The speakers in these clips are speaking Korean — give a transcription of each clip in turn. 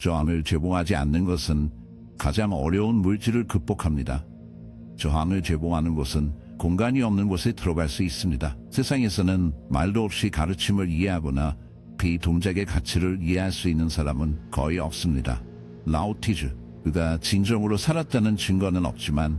저항을 제공하지 않는 것은 가장 어려운 물질을 극복합니다. 저항을 제공하는 곳은 공간이 없는 곳에 들어갈 수 있습니다. 세상에서는 말도 없이 가르침을 이해하거나 비동작의 가치를 이해할 수 있는 사람은 거의 없습니다. 라오티즈, 그가 진정으로 살았다는 증거는 없지만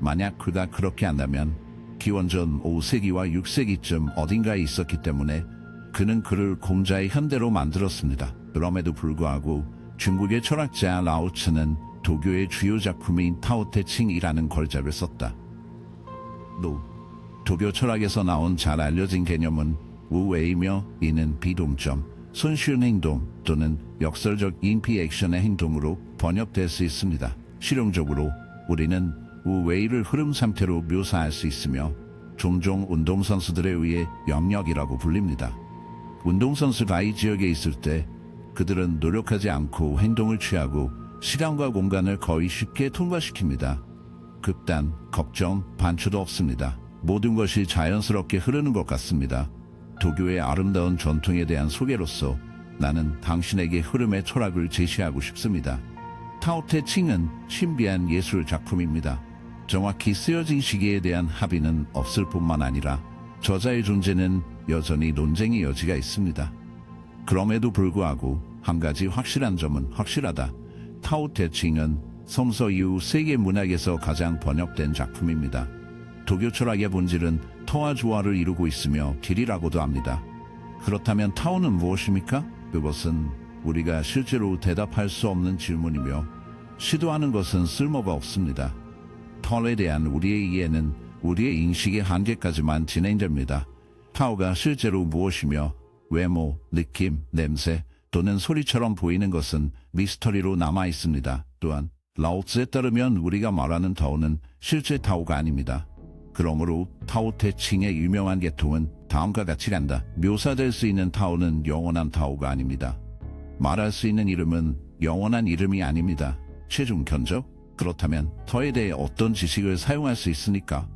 만약 그가 그렇게 한다면 기원전 5세기와 6세기쯤 어딘가에 있었기 때문에 그는 그를 공자의 현대로 만들었습니다. 그럼에도 불구하고 중국의 철학자 라오츠는 도교의 주요 작품인 타오테칭이라는 걸작을 썼다. 도교 철학에서 나온 잘 알려진 개념은 우웨이며 이는 비동점, 손쉬운 행동 또는 역설적 인피액션의 행동으로 번역될 수 있습니다. 실용적으로 우리는 우웨이를 흐름 상태로 묘사할 수 있으며 종종 운동선수들에 의해 영역이라고 불립니다. 운동선수가 이 지역에 있을 때 그들은 노력하지 않고 행동을 취하고 시간과 공간을 거의 쉽게 통과시킵니다. 극단, 걱정, 반추도 없습니다. 모든 것이 자연스럽게 흐르는 것 같습니다. 도교의 아름다운 전통에 대한 소개로서 나는 당신에게 흐름의 철학을 제시하고 싶습니다. 타오테칭은 신비한 예술 작품입니다. 정확히 쓰여진 시기에 대한 합의는 없을 뿐만 아니라 저자의 존재는 여전히 논쟁의 여지가 있습니다. 그럼에도 불구하고 한 가지 확실한 점은 확실하다. 타오테칭은 성서 이후 세계 문학에서 가장 번역된 작품입니다. 도교 철학의 본질은 터와 조화를 이루고 있으며 길이라고도 합니다. 그렇다면 타오는 무엇입니까? 그것은 우리가 실제로 대답할 수 없는 질문이며 시도하는 것은 쓸모가 없습니다. 터에 대한 우리의 이해는 우리의 인식의 한계까지만 진행됩니다. 타오가 실제로 무엇이며 외모, 느낌, 냄새 또는 소리처럼 보이는 것은 미스터리로 남아 있습니다. 또한 라오츠에 따르면 우리가 말하는 타오는 실제 타오가 아닙니다. 그러므로 타오테칭의 유명한 계통은 다음과 같이 간다. 묘사될 수 있는 타오는 영원한 타오가 아닙니다. 말할 수 있는 이름은 영원한 이름이 아닙니다. 최종 견적? 그렇다면 터에 대해 어떤 지식을 사용할 수 있습니까?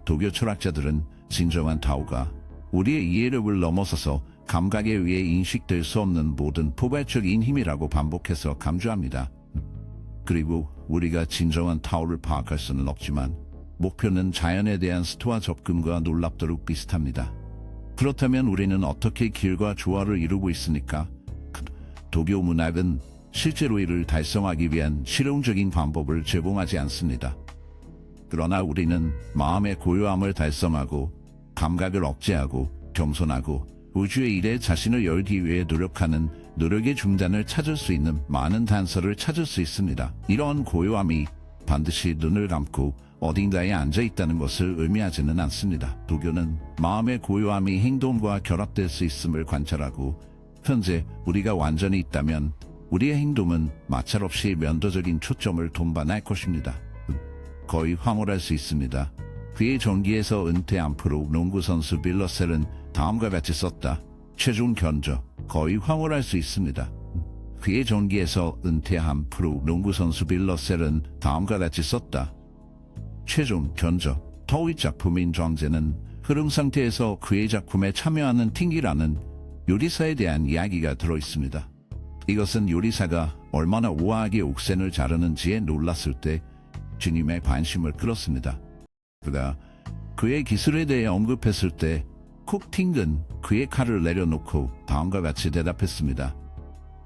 도교 철학자들은 진정한 타오가 우리의 이해력을 넘어서서 감각에 의해 인식될 수 없는 모든 포괄적인 힘이라고 반복해서 강조합니다. 그리고 우리가 진정한 타오를 파악할 수는 없지만 목표는 자연에 대한 스토아 접근과 놀랍도록 비슷합니다. 그렇다면 우리는 어떻게 길과 조화를 이루고 있습니까? 도교 문학은 실제로 이를 달성하기 위한 실용적인 방법을 제공하지 않습니다. 그러나 우리는 마음의 고요함을 달성하고 감각을 억제하고 겸손하고 우주의 일에 자신을 열기 위해 노력하는 노력의 중단을 찾을 수 있는 많은 단서를 찾을 수 있습니다. 이러한 고요함이 반드시 눈을 감고 어딘가에 앉아있다는 것을 의미하지는 않습니다. 도교는 마음의 고요함이 행동과 결합될 수 있음을 관찰하고 현재 우리가 완전히 있다면 우리의 행동은 마찰없이 면도적인 초점을 동반할 것입니다. 거의 황홀할 수 있습니다. 그의 전기에서 은퇴한 프로 농구선수 빌러셀은 다음과 같이 썼다. 최종 견적, 거의 황홀할 수 있습니다. 그의 전기에서 은퇴한 프로 농구선수 빌러셀은 다음과 같이 썼다. 최종 견적, 터의 작품인 정제는 흐름 상태에서 그의 작품에 참여하는 팅기라는 요리사에 대한 이야기가 들어있습니다. 이것은 요리사가 얼마나 우아하게 옥센을 자르는지에 놀랐을 때 주님의 관심을 끌었습니다. 그가 그의 기술에 대해 언급했을 때 쿡팅은 그의 칼을 내려놓고 다음과 같이 대답했습니다.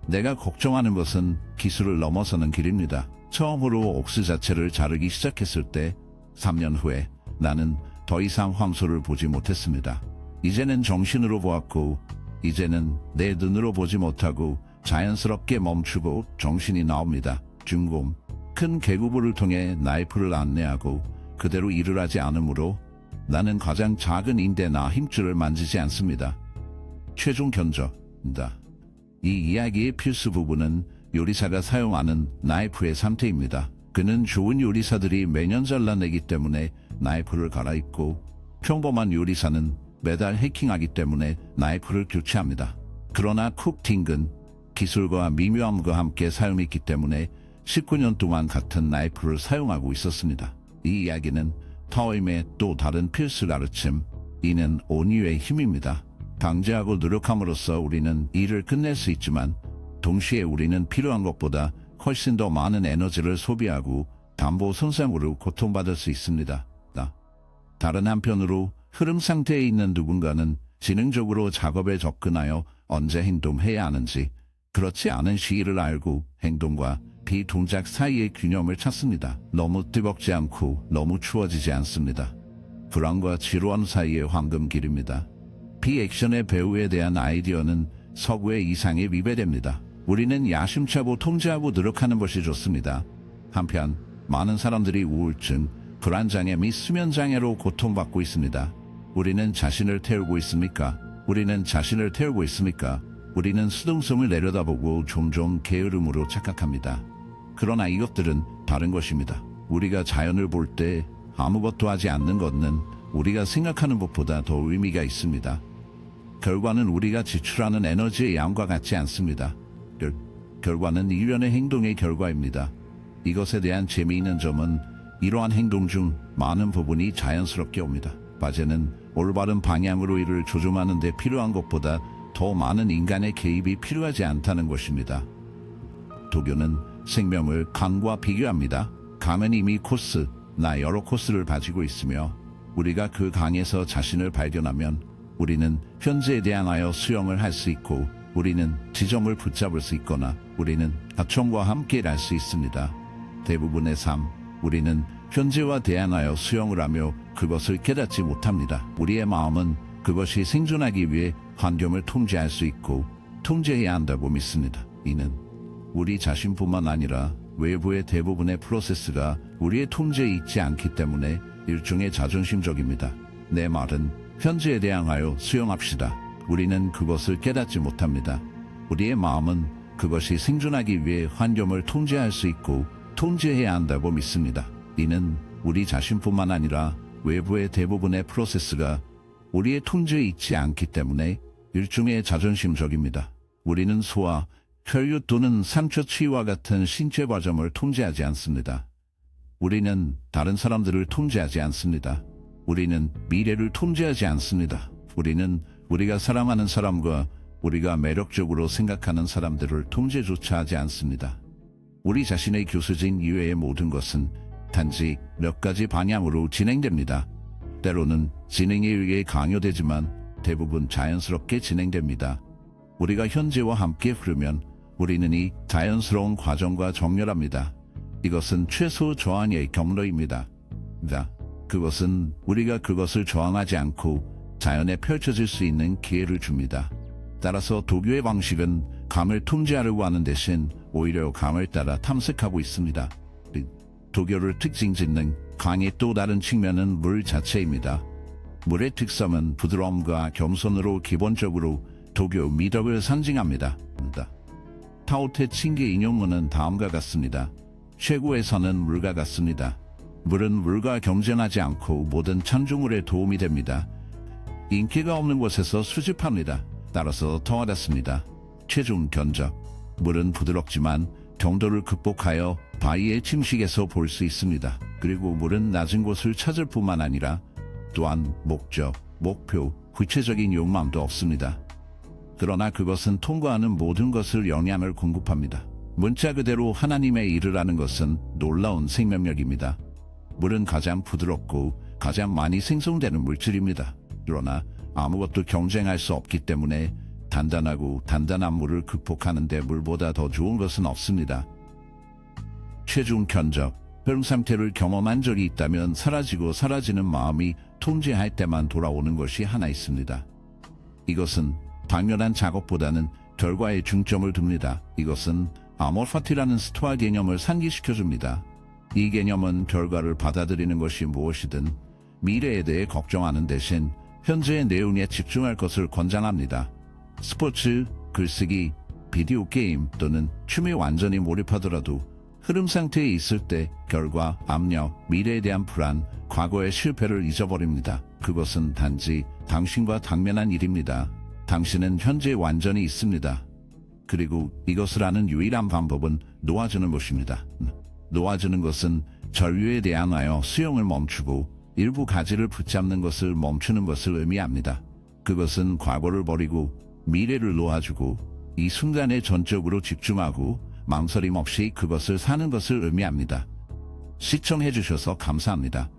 내가 걱정하는 것은 기술을 넘어서는 길입니다. 처음으로 옥스 자체를 자르기 시작했을 때 3년 후에 나는 더 이상 황소를 보지 못했습니다. 이제는 정신으로 보았고 이제는 내 눈으로 보지 못하고 자연스럽게 멈추고 정신이 나옵니다. 중공, 큰 계구부를 통해 나이프를 안내하고 그대로 일을 하지 않으므로 나는 가장 작은 인대나 힘줄을 만지지 않습니다. 최종 견적입니다. 이 이야기의 필수 부분은 요리사가 사용하는 나이프의 상태입니다. 그는 좋은 요리사들이 매년 잘라내기 때문에 나이프를 갈아입고 평범한 요리사는 매달 해킹하기 때문에 나이프를 교체합니다. 그러나 쿡팅은 기술과 미묘함과 함께 사용했기 때문에 19년 동안 같은 나이프를 사용하고 있었습니다. 이 이야기는 타오임의 또 다른 필수 가르침, 이는 온유의 힘입니다. 강제하고 노력함으로써 우리는 일을 끝낼 수 있지만 동시에 우리는 필요한 것보다 훨씬 더 많은 에너지를 소비하고 담보 손상으로 고통받을 수 있습니다. 다른 한편으로 흐름 상태에 있는 누군가는 지능적으로 작업에 접근하여 언제 행동해야 하는지, 그렇지 않은 시기를 알고 행동과 비동작 사이의 균형을 찾습니다. 너무 뜨겁지 않고 너무 추워지지 않습니다. 불안과 지루한 사이의 황금길입니다. 비액션의 배우에 대한 아이디어는 서구의 이상에 위배됩니다. 우리는 야심차고 통제하고 노력하는 것이 좋습니다. 한편 많은 사람들이 우울증, 불안장애 및 수면장애로 고통받고 있습니다. 우리는 자신을 태우고 있습니까? 우리는 자신을 태우고 있습니까? 우리는 수동성을 내려다보고 종종 게으름으로 착각합니다. 그러나 이것들은 다른 것입니다. 우리가 자연을 볼 때 아무것도 하지 않는 것은 우리가 생각하는 것보다 더 의미가 있습니다. 결과는 우리가 지출하는 에너지의 양과 같지 않습니다. 결과는 일련의 행동의 결과입니다. 이것에 대한 재미있는 점은 이러한 행동 중 많은 부분이 자연스럽게 옵니다. 과제는 올바른 방향으로 이를 조종하는 데 필요한 것보다 더 많은 인간의 개입이 필요하지 않다는 것입니다. 도교는 생명을 강과 비교합니다. 강은 이미 나 여러 코스를 가지고 있으며 우리가 그 강에서 자신을 발견하면 우리는 현재에 대항하여 수영을 할 수 있고 우리는 지점을 붙잡을 수 있거나 우리는 하청과 함께 갈 수 있습니다. 대부분의 삶, 우리는 현재와 대항하여 수영을 하며 그것을 깨닫지 못합니다. 우리의 마음은 그것이 생존하기 위해 환경을 통제할 수 있고 통제해야 한다고 믿습니다. 이는 우리 자신뿐만 아니라 외부의 대부분의 프로세스가 우리의 통제에 있지 않기 때문에 일종의 자존심적입니다. 내 말은 현재에 대항하여 수영합시다. 우리는 그것을 깨닫지 못합니다. 우리의 마음은 그것이 생존하기 위해 환경을 통제할 수 있고 통제해야 한다고 믿습니다. 이는 우리 자신뿐만 아니라 외부의 대부분의 프로세스가 우리의 통제에 있지 않기 때문에 일종의 자존심적입니다. 우리는 소화, 혈류 또는 상처 치유와 같은 신체 과정을 통제하지 않습니다. 우리는 다른 사람들을 통제하지 않습니다. 우리는 미래를 통제하지 않습니다. 우리는 우리가 사랑하는 사람과 우리가 매력적으로 생각하는 사람들을 통제조차 하지 않습니다. 우리 자신의 교수진 이외의 모든 것은 단지 몇 가지 방향으로 진행됩니다. 때로는 진행에 의해 강요되지만 대부분 자연스럽게 진행됩니다. 우리가 현재와 함께 흐르면 우리는 이 자연스러운 과정과 정렬합니다. 이것은 최소 저항의 경로입니다. 그것은 우리가 그것을 저항하지 않고 자연에 펼쳐질 수 있는 기회를 줍니다. 따라서 도교의 방식은 감을 통제하려고 하는 대신 오히려 감을 따라 탐색하고 있습니다. 도교를 특징 짓는 강의 또 다른 측면은 물 자체입니다. 물의 특성은 부드러움과 겸손으로 기본적으로 도교 미덕을 상징합니다. 타오테 칭게 인용문은 다음과 같습니다. 최고의 선은 물과 같습니다. 물은 물과 경쟁하지 않고 모든 창조물에 도움이 됩니다. 인기가 없는 곳에서 수집합니다. 따라서 더 와닿습니다. 최종 견적. 물은 부드럽지만 경도를 극복하여 바위의 침식에서 볼 수 있습니다. 그리고 물은 낮은 곳을 찾을 뿐만 아니라 또한 목적, 목표, 구체적인 욕망도 없습니다. 그러나 그것은 통과하는 모든 것을 영향을 공급합니다. 문자 그대로 하나님의 일을 하는 것은 놀라운 생명력입니다. 물은 가장 부드럽고 가장 많이 생성되는 물질입니다. 그러나 아무것도 경쟁할 수 없기 때문에 단단하고 단단한 물을 극복하는 데 물보다 더 좋은 것은 없습니다. 최종 견적, 흐름 상태를 경험한 적이 있다면 사라지고 사라지는 마음이 통제할 때만 돌아오는 것이 하나 있습니다. 이것은 당연한 작업보다는 결과에 중점을 둡니다. 이것은 아모파티라는 스토아 개념을 상기시켜줍니다. 이 개념은 결과를 받아들이는 것이 무엇이든 미래에 대해 걱정하는 대신 현재의 내용에 집중할 것을 권장합니다. 스포츠, 글쓰기, 비디오 게임 또는 춤에 완전히 몰입하더라도 흐름 상태에 있을 때 결과, 압력, 미래에 대한 불안, 과거의 실패를 잊어버립니다. 그것은 단지 당신과 당면한 일입니다. 당신은 현재에 완전히 있습니다. 그리고 이것을 하는 유일한 방법은 놓아주는 것입니다. 놓아주는 것은 전류에 대항하여 수영을 멈추고 일부 가지를 붙잡는 것을 멈추는 것을 의미합니다. 그것은 과거를 버리고 미래를 놓아주고 이 순간에 전적으로 집중하고 망설임 없이 그것을 사는 것을 의미합니다. 시청해주셔서 감사합니다.